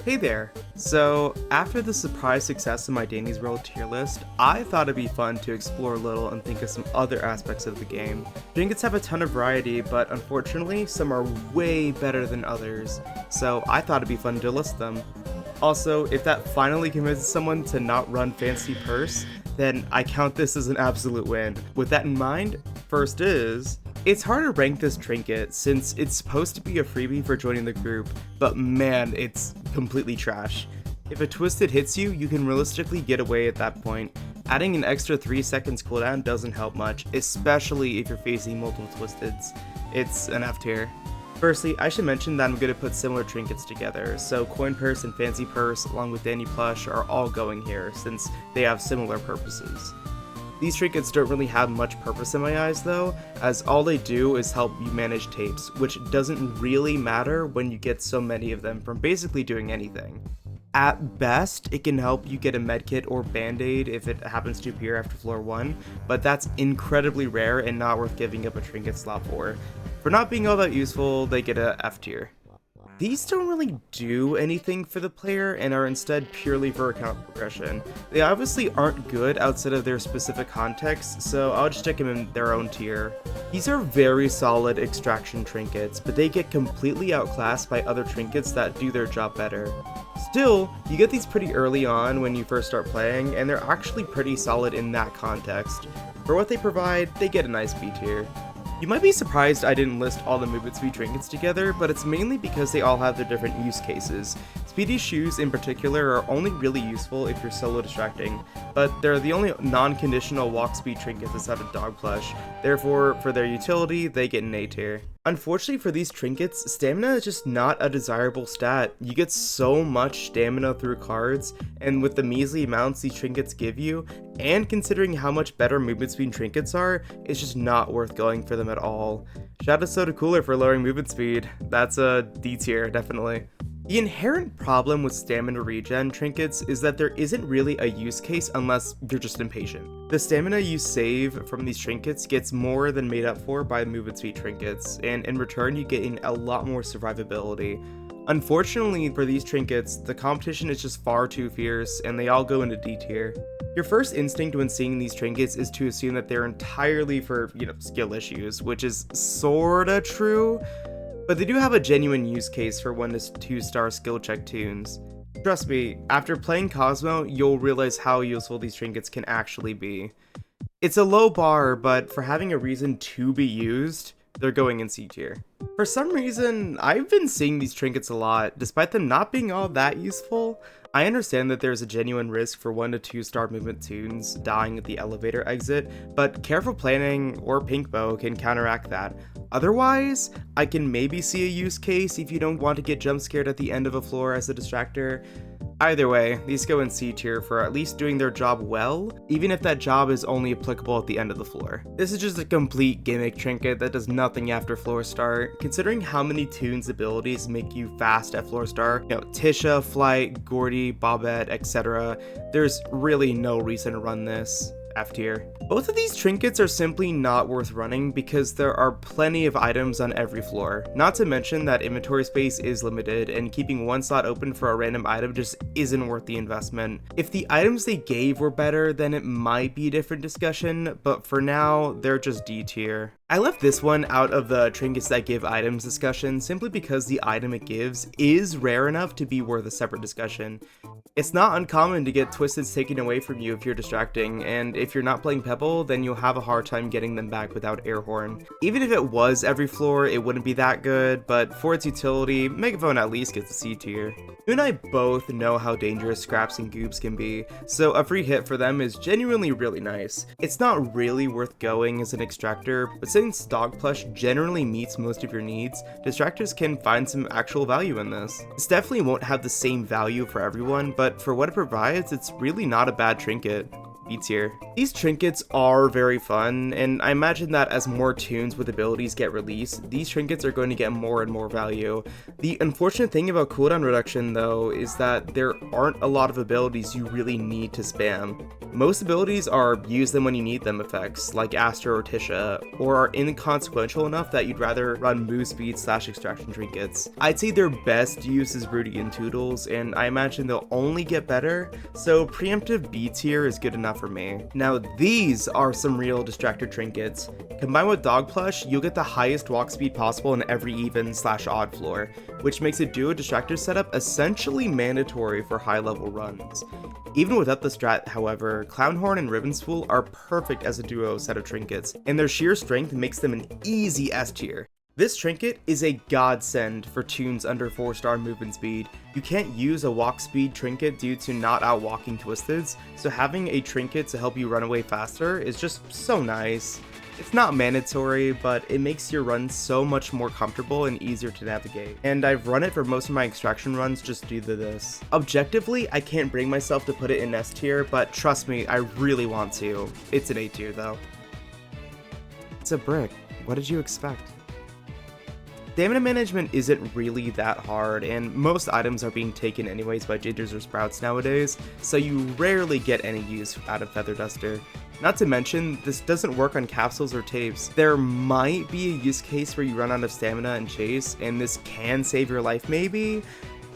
Hey there! So, after the surprise success of my Danny's World tier list, I thought it'd be fun to explore a little and think of some other aspects of the game. Trinkets have a ton of variety, but unfortunately, some are way better than others, so I thought it'd be fun to list them. Also, if that finally convinces someone to not run Fancy Purse, then I count this as an absolute win. With that in mind, first is... It's hard to rank this trinket since it's supposed to be a freebie for joining the group, but man, it's completely trash. If a twisted hits you, you can realistically get away at that point. Adding an extra 3 seconds cooldown doesn't help much, especially if you're facing multiple twisteds. It's an F tier. Firstly, I should mention that I'm going to put similar trinkets together, so Coin Purse and Fancy Purse along with Danny Plush are all going here since they have similar purposes. These trinkets don't really have much purpose in my eyes though, as all they do is help you manage tapes, which doesn't really matter when you get so many of them from basically doing anything. At best, it can help you get a medkit or band-aid if it happens to appear after floor 1, but that's incredibly rare and not worth giving up a trinket slot for. For not being all that useful, they get a F tier. These don't really do anything for the player and are instead purely for account progression. They obviously aren't good outside of their specific context, so I'll just stick them in their own tier. These are very solid extraction trinkets, but they get completely outclassed by other trinkets that do their job better. Still, you get these pretty early on when you first start playing, and they're actually pretty solid in that context. For what they provide, they get a nice B tier. You might be surprised I didn't list all the movement speed trinkets together, but it's mainly because they all have their different use cases. Speedy Shoes in particular are only really useful if you're solo distracting, but they're the only non-conditional walk speed trinkets inside of Dog Plush, therefore for their utility they get an A tier. Unfortunately for these trinkets, stamina is just not a desirable stat. You get so much stamina through cards, and with the measly amounts these trinkets give you, and considering how much better movement speed trinkets are, it's just not worth going for them at all. Shout out to Soda Cooler for lowering movement speed. That's a D tier, definitely. The inherent problem with stamina regen trinkets is that there isn't really a use case unless you're just impatient. The stamina you save from these trinkets gets more than made up for by the movement speed trinkets, and in return you get a lot more survivability. Unfortunately for these trinkets, the competition is just far too fierce and they all go into D tier. Your first instinct when seeing these trinkets is to assume that they're entirely for, skill issues, which is sorta true. But they do have a genuine use case for 1 to 2 star skill check tunes. Trust me, after playing Cosmo, you'll realize how useful these trinkets can actually be. It's a low bar, but for having a reason to be used, they're going in C tier. For some reason, I've been seeing these trinkets a lot, despite them not being all that useful. I understand that there's a genuine risk for 1 to 2 star movement tunes dying at the elevator exit, but careful planning or pink bow can counteract that. Otherwise, I can maybe see a use case if you don't want to get jump scared at the end of a floor as a distractor. Either way, these go in C tier for at least doing their job well, even if that job is only applicable at the end of the floor. This is just a complete gimmick trinket that does nothing after floor start. Considering how many tunes abilities make you fast at floor start, Tisha, Flight, Gordy, Bobette, etc., there's really no reason to run this. F tier. Both of these trinkets are simply not worth running because there are plenty of items on every floor. Not to mention that inventory space is limited and keeping 1 slot open for a random item just isn't worth the investment. If the items they gave were better, then it might be a different discussion, but for now, they're just D tier. I left this one out of the trinkets that give items discussion simply because the item it gives is rare enough to be worth a separate discussion. It's not uncommon to get twisteds taken away from you if you're distracting, and if you're not playing Pebble, then you'll have a hard time getting them back without air horn. Even if it was every floor, it wouldn't be that good, but for its utility, Megaphone at least gets a C tier. You and I both know how dangerous scraps and goobs can be, so a free hit for them is genuinely really nice. It's not really worth going as an extractor, but since Dog Plush generally meets most of your needs, distractors can find some actual value in this. This definitely won't have the same value for everyone, but for what it provides, it's really not a bad trinket. B tier. These trinkets are very fun, and I imagine that as more tunes with abilities get released, these trinkets are going to get more and more value. The unfortunate thing about cooldown reduction though is that there aren't a lot of abilities you really need to spam. Most abilities are use them when you need them effects, like Aster or Tisha, or are inconsequential enough that you'd rather run move speed / extraction trinkets. I'd say their best use is Rudy and Toodles, and I imagine they'll only get better, so preemptive B tier is good enough for me. Now these are some real distractor trinkets. Combined with Dog Plush, you'll get the highest walk speed possible in every even / odd floor, which makes a duo distractor setup essentially mandatory for high level runs. Even without the strat, however, Clownhorn and Ribbon Spool are perfect as a duo set of trinkets, and their sheer strength makes them an easy S tier. This trinket is a godsend for tunes under 4-star movement speed. You can't use a walk speed trinket due to not outwalking Twisteds, so having a trinket to help you run away faster is just so nice. It's not mandatory, but it makes your run so much more comfortable and easier to navigate, and I've run it for most of my extraction runs just due to this. Objectively, I can't bring myself to put it in S tier, but trust me, I really want to. It's an A tier though. It's a brick. What did you expect? Stamina management isn't really that hard, and most items are being taken anyways by Gingers or Sprouts nowadays, so you rarely get any use out of Feather Duster. Not to mention, this doesn't work on capsules or tapes. There might be a use case where you run out of stamina and chase, and this can save your life maybe,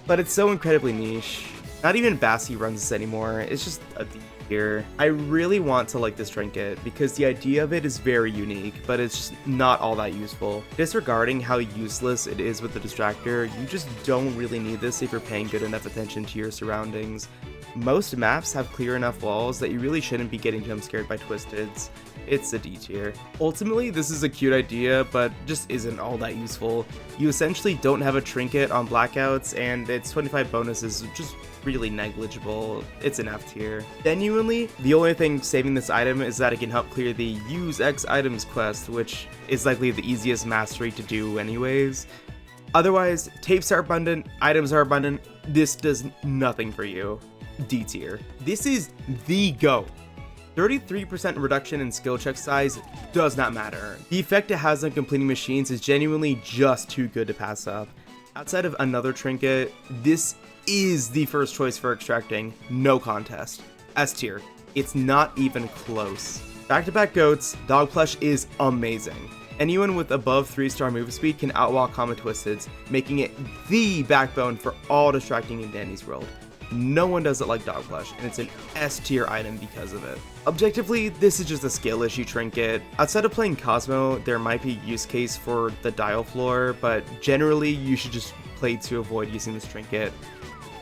but it's so incredibly niche. Not even Bassy runs this anymore, it's just a D tier. I really want to like this trinket because the idea of it is very unique, but it's just not all that useful. Disregarding how useless it is with the distractor, you just don't really need this if you're paying good enough attention to your surroundings. Most maps have clear enough walls that you really shouldn't be getting jump scared by Twisteds. It's a D tier. Ultimately, this is a cute idea, but just isn't all that useful. You essentially don't have a trinket on blackouts, and its 25 bonus is just really negligible. It's an F tier. Genuinely, the only thing saving this item is that it can help clear the Use X items quest, which is likely the easiest mastery to do anyways. Otherwise, tapes are abundant, items are abundant, this does nothing for you. D tier. This is the GOAT. 33% reduction in skill check size does not matter. The effect it has on completing machines is genuinely just too good to pass up. Outside of another trinket, this is the first choice for extracting, no contest. S tier. It's not even close. Back-to-back goats, Dog Plush is amazing. Anyone with above 3-star move speed can outwalk common Twisteds, making it the backbone for all distracting in Danny's world. No one does it like Dog Plush, and it's an S tier item because of it. Objectively, this is just a skill issue trinket. Outside of playing Cosmo, there might be a use case for the dial floor, but generally you should just play to avoid using this trinket.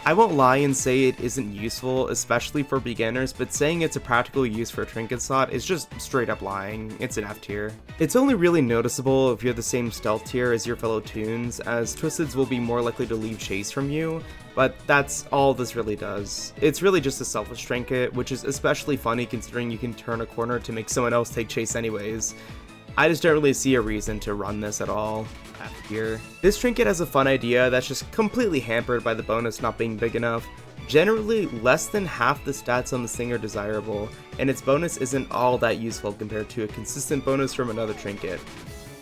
I won't lie and say it isn't useful, especially for beginners, but saying it's a practical use for a trinket slot is just straight up lying. It's an F tier. It's only really noticeable if you're the same stealth tier as your fellow toons, as Twisteds will be more likely to leave chase from you, but that's all this really does. It's really just a selfish trinket, which is especially funny considering you can turn a corner to make someone else take chase anyways. I just don't really see a reason to run this at all. F tier. This trinket has a fun idea that's just completely hampered by the bonus not being big enough. Generally, less than half the stats on this thing are desirable, and its bonus isn't all that useful compared to a consistent bonus from another trinket.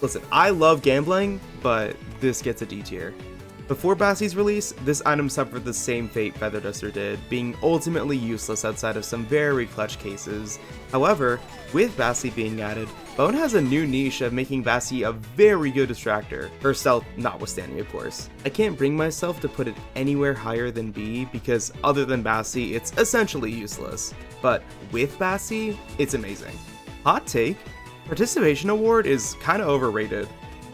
Listen, I love gambling, but this gets a D tier. Before Bassy's release, this item suffered the same fate Feather Duster did, being ultimately useless outside of some very clutch cases. However, with Bassy being added, Bone has a new niche of making Bassy a very good distractor, her stealth notwithstanding of course. I can't bring myself to put it anywhere higher than B because other than Bassy, it's essentially useless. But with Bassy, it's amazing. Hot take, Participation Award is kinda overrated.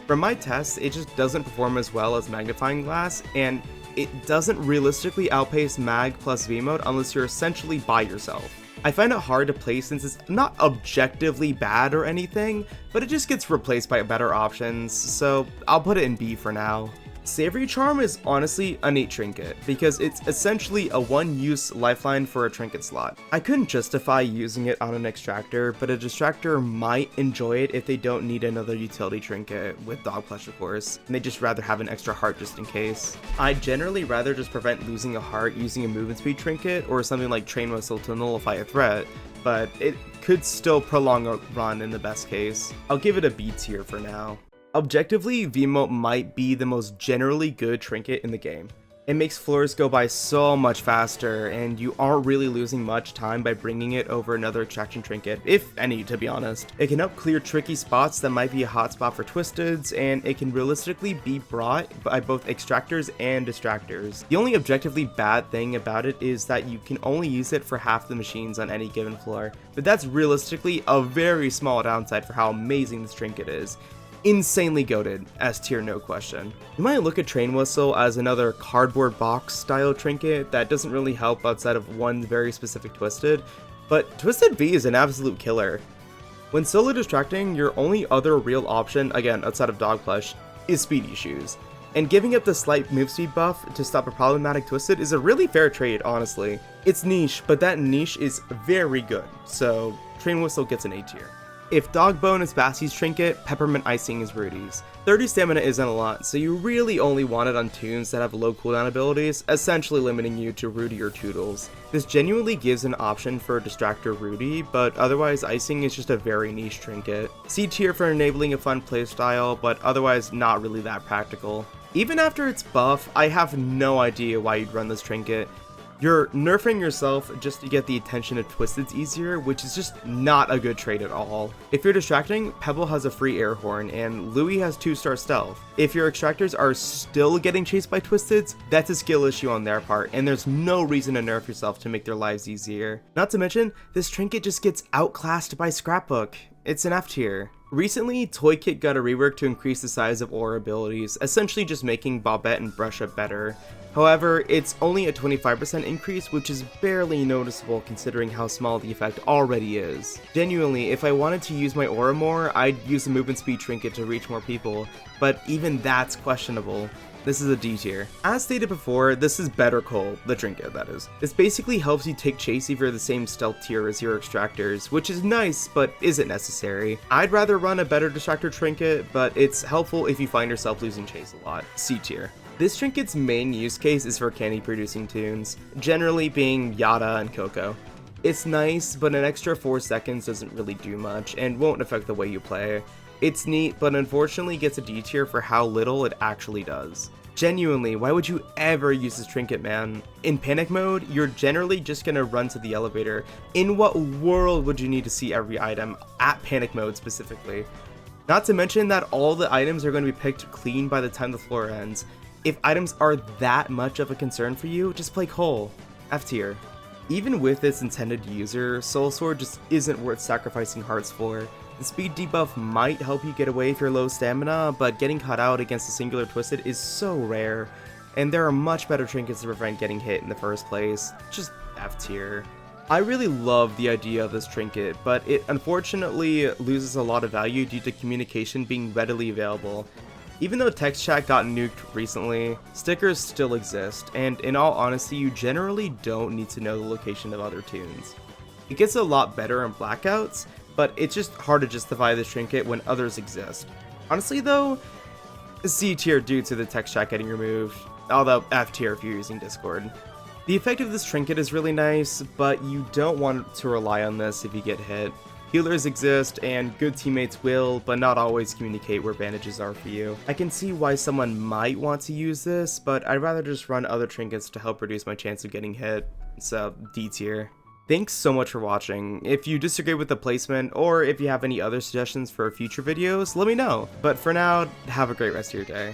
From my tests, it just doesn't perform as well as Magnifying Glass, and it doesn't realistically outpace Mag plus V mode unless you're essentially by yourself. I find it hard to play since it's not objectively bad or anything, but it just gets replaced by better options, so I'll put it in B for now. Savory Charm is honestly a neat trinket, because it's essentially a one-use lifeline for a trinket slot. I couldn't justify using it on an extractor, but a distractor might enjoy it if they don't need another utility trinket, with Dog Plush of course, and they just rather have an extra heart just in case. I'd generally rather just prevent losing a heart using a movement speed trinket, or something like Train Whistle to nullify a threat, but it could still prolong a run in the best case. I'll give it a B tier for now. Objectively, V-Emote might be the most generally good trinket in the game. It makes floors go by so much faster, and you aren't really losing much time by bringing it over another extraction trinket, if any, to be honest. It can help clear tricky spots that might be a hotspot for twisteds, and it can realistically be brought by both extractors and distractors. The only objectively bad thing about it is that you can only use it for half the machines on any given floor, but that's realistically a very small downside for how amazing this trinket is. Insanely goated, S tier, no question. You might look at Train Whistle as another cardboard box style trinket that doesn't really help outside of one very specific twisted, but Twisted V is an absolute killer. When solo distracting, your only other real option, again outside of Dog Plush, is Speedy Shoes. And giving up the slight move speed buff to stop a problematic twisted is a really fair trade, honestly. It's niche, but that niche is very good, so Train Whistle gets an A tier. If Dog Bone is Bassie's trinket, Peppermint Icing is Rudy's. 30 stamina isn't a lot, so you really only want it on tunes that have low cooldown abilities, essentially limiting you to Rudy or Toodles. This genuinely gives an option for Distractor Rudy, but otherwise Icing is just a very niche trinket. C tier for enabling a fun playstyle, but otherwise not really that practical. Even after its buff, I have no idea why you'd run this trinket. You're nerfing yourself just to get the attention of Twisteds easier, which is just not a good trade at all. If you're distracting, Pebble has a free air horn, and Louie has 2-star stealth. If your extractors are still getting chased by Twisteds, that's a skill issue on their part, and there's no reason to nerf yourself to make their lives easier. Not to mention, this trinket just gets outclassed by Scrapbook. It's an F tier. Recently, Toy Kit got a rework to increase the size of aura abilities, essentially just making Bobette and Brush Up better. However, it's only a 25% increase, which is barely noticeable considering how small the effect already is. Genuinely, if I wanted to use my aura more, I'd use the movement speed trinket to reach more people, but even that's questionable. This is a D tier. As stated before, this is Better Cole, the trinket that is. This basically helps you take chase if you're the same stealth tier as your extractors, which is nice, but isn't necessary. I'd rather run a better distractor trinket, but it's helpful if you find yourself losing chase a lot. C tier. This trinket's main use case is for candy producing tunes, generally being Yada and Coco. It's nice, but an extra 4 seconds doesn't really do much, and won't affect the way you play. It's neat, but unfortunately gets a D tier for how little it actually does. Genuinely, why would you ever use this trinket, man? In panic mode, you're generally just gonna run to the elevator. In what world would you need to see every item at panic mode specifically? Not to mention that all the items are going to be picked clean by the time the floor ends. If items are that much of a concern for you, just play Cole. F tier. Even with its intended user, Soul Sword just isn't worth sacrificing hearts for. The speed debuff might help you get away if you're low stamina, but getting caught out against a singular twisted is so rare, and there are much better trinkets to prevent getting hit in the first place. Just F tier. I really love the idea of this trinket, but it unfortunately loses a lot of value due to communication being readily available. Even though text chat got nuked recently, stickers still exist, and in all honesty, you generally don't need to know the location of other tunes. It gets a lot better in blackouts, but it's just hard to justify this trinket when others exist. Honestly though, C tier due to the text chat getting removed, although F tier if you're using Discord. The effect of this trinket is really nice, but you don't want to rely on this if you get hit. Healers exist, and good teammates will, but not always communicate where bandages are for you. I can see why someone might want to use this, but I'd rather just run other trinkets to help reduce my chance of getting hit, so D tier. Thanks so much for watching. If you disagree with the placement, or if you have any other suggestions for future videos, let me know. But for now, have a great rest of your day.